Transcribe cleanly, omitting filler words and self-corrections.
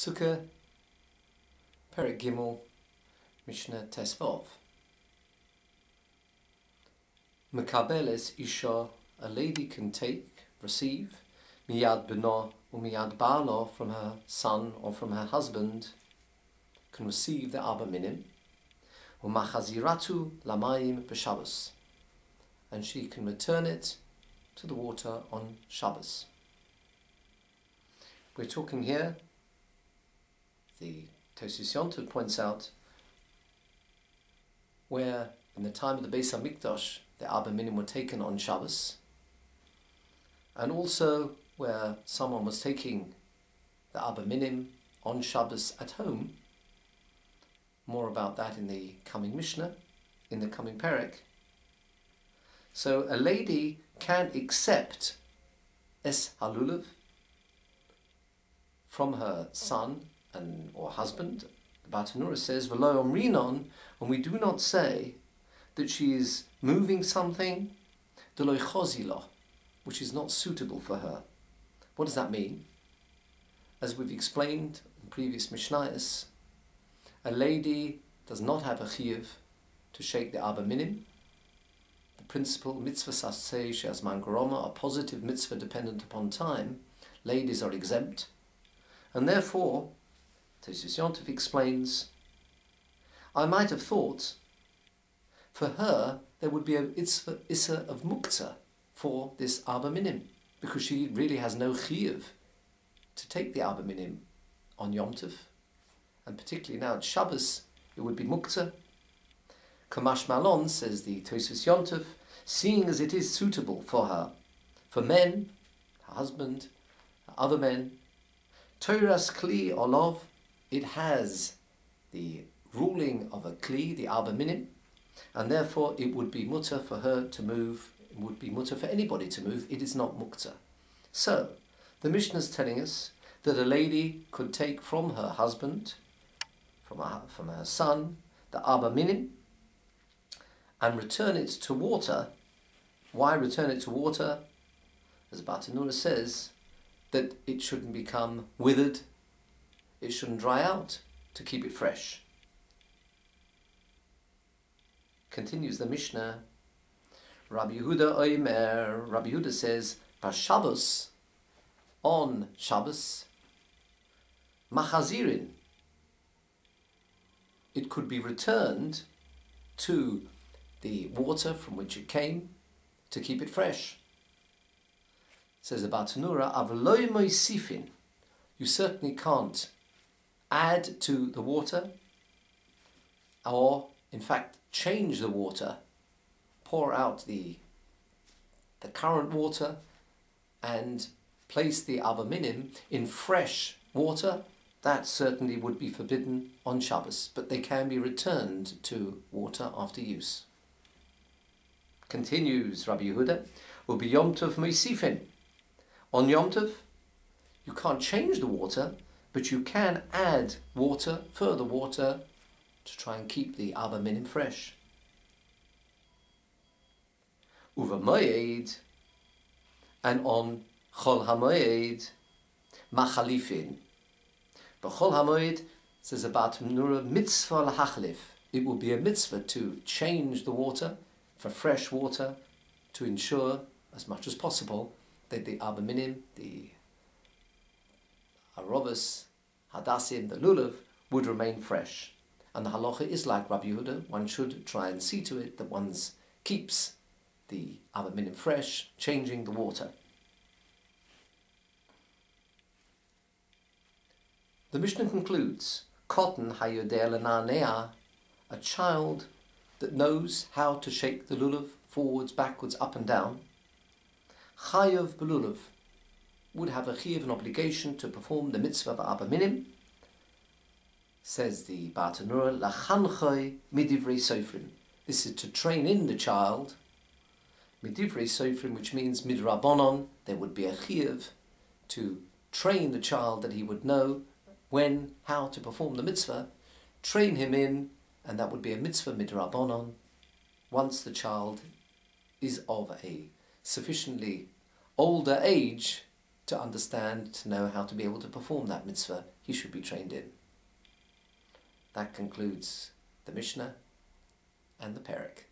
Sukha, Perek Gimel, Mishnah Tesvav. Mekabeles Isha, a lady can receive, miyad beno or miyad balo, from her son or from her husband, can receive the Abba Minim, umachaziratu lamayim b'Shabbos, and she can return it to the water on Shabbos. We're talking here, the Tosis Yontov points out, where in the time of the Beis HaMikdash the Abba Minim were taken on Shabbos, and also where someone was taking the Abba Minim on Shabbos at home. More about that in the coming Mishnah, in the coming Perek. So a lady can accept es halulav from her son or husband. The Bartanura says, V'lo omrinon, and we do not say that she is moving something, d'lo chozilo, which is not suitable for her. What does that mean? As we've explained in previous Mishnayos, a lady does not have a chiyuv to shake the Abba Minim. The principle mitzvah saseh she'azman garoma, a positive mitzvah dependent upon time, ladies are exempt, and therefore Tosis Yontov explains, I might have thought for her there would be a issa of muktzah for this Abba Minim, because she really has no chiyuv to take the Abba Minim on Yom Tov, and particularly now at Shabbos it would be muktzah. Kamash Malon, says the Tosis Yontov, seeing as it is suitable for her, for men, her husband, other men, Toras Kli Olov, it has the ruling of a Kli, the Abba Minim, and therefore it would be mutter for her to move, it would be mutter for anybody to move, it is not muktzah. So, the Mishnah is telling us that a lady could take from her husband, from her son, the Abba Minim, and return it to water. Why return it to water? As Bartanura says, that it shouldn't become withered, it shouldn't dry out, to keep it fresh. Continues the Mishnah, Rabbi Yehuda Oimer, Rabbi Yehuda says, Shabbos, on Shabbos, machazirin, it could be returned to the water from which it came to keep it fresh. Says the Bartanura, Avloi moisifin, you certainly can't add to the water, or in fact change the water, pour out the current water and place the Abba Minim in fresh water. That certainly would be forbidden on Shabbos, but they can be returned to water after use. Continues Rabbi Yehuda, Ubi Yom Tov moisifin, on Yom Tov you can't change the water, but you can add water, further water, to try and keep the Abba Minim fresh. Uva Moed, and on Chol HaMoed, Machalifin. But Chol HaMoed, says about Nura, mitzvah lahachlif. It will be a mitzvah to change the water for fresh water, to ensure as much as possible that the Abba Minim, the Arovas, Hadassim, the Lulav, would remain fresh. And the halacha is like Rabbi Yehuda, one should try and see to it that one keeps the Abba Minim fresh, changing the water. The Mishnah concludes, Cotton hayodeh lenanea, a child that knows how to shake the lulav forwards, backwards, up and down, chayav belulav, would have a chiyuv, an obligation to perform the mitzvah of Abba Minim. Says the Bartanura, lachanchoi midivrei sofrim. This is to train in the child, midivrei sofrim, which means midrabanon. There would be a chiyuv to train the child that he would know how to perform the mitzvah, train him in, and that would be a mitzvah midrabanon. Once the child is of a sufficiently older age to understand, to know how to be able to perform that mitzvah he should be trained in. That concludes the Mishnah and the Perek.